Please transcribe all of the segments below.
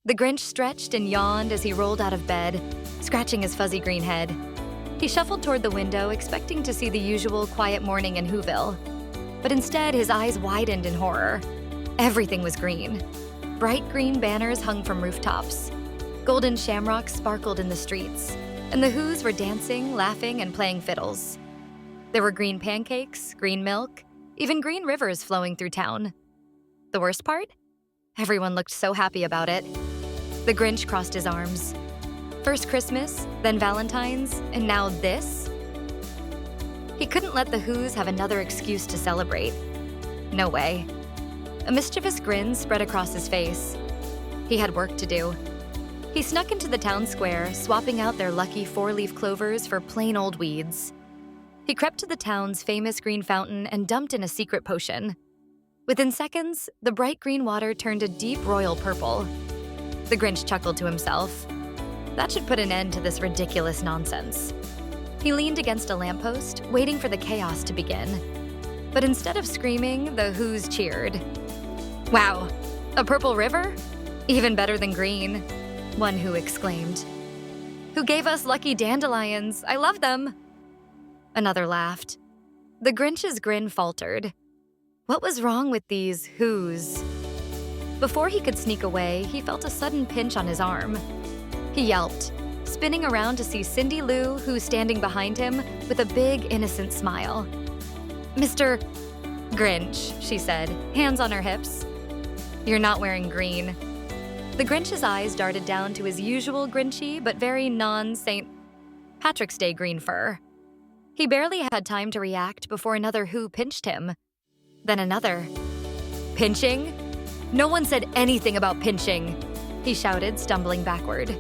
The Grinch stretched and yawned as he rolled out of bed, scratching his fuzzy green head. He shuffled toward the window, expecting to see the usual quiet morning in Whoville. But instead, his eyes widened in horror. Everything was green. Bright green banners hung from rooftops. Golden shamrocks sparkled in the streets, and the Whos were dancing, laughing, and playing fiddles. There were green pancakes, green milk, even green rivers flowing through town. The worst part? Everyone looked so happy about it. The Grinch crossed his arms. First Christmas, then Valentine's, and now this? He couldn't let the Whos have another excuse to celebrate. No way. A mischievous grin spread across his face. He had work to do. He snuck into the town square, swapping out their lucky four-leaf clovers for plain old weeds. He crept to the town's famous green fountain and dumped in a secret potion. Within seconds, the bright green water turned a deep royal purple. The Grinch chuckled to himself. That should put an end to this ridiculous nonsense. He leaned against a lamppost, waiting for the chaos to begin. But instead of screaming, the Whos cheered. "Wow, a purple river? Even better than green," one Who exclaimed. "Who gave us lucky dandelions? I love them." Another laughed. The Grinch's grin faltered. What was wrong with these Whos? Before he could sneak away, he felt a sudden pinch on his arm. He yelped, spinning around to see Cindy Lou, who was standing behind him with a big, innocent smile. "Mr. Grinch," she said, hands on her hips. "You're not wearing green." The Grinch's eyes darted down to his usual grinchy but very non-St. Patrick's Day green fur. He barely had time to react before another Who pinched him. Then another. "Pinching? No one said anything about pinching," he shouted, stumbling backward.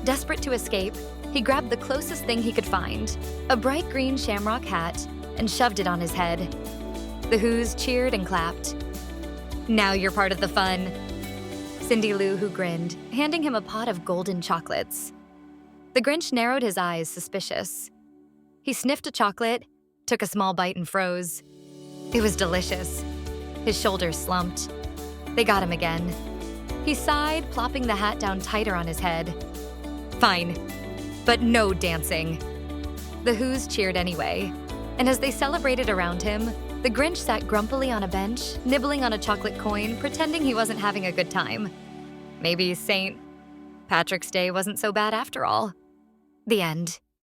Desperate to escape, he grabbed the closest thing he could find, a bright green shamrock hat, and shoved it on his head. The Whos cheered and clapped. "Now you're part of the fun." Cindy Lou Who grinned, handing him a pot of golden chocolates. The Grinch narrowed his eyes, suspicious. He sniffed a chocolate, took a small bite and froze. It was delicious. His shoulders slumped. They got him again. He sighed, plopping the hat down tighter on his head. "Fine, but no dancing." The Whos cheered anyway, and as they celebrated around him, the Grinch sat grumpily on a bench, nibbling on a chocolate coin, pretending he wasn't having a good time. Maybe St. Patrick's Day wasn't so bad after all. The end.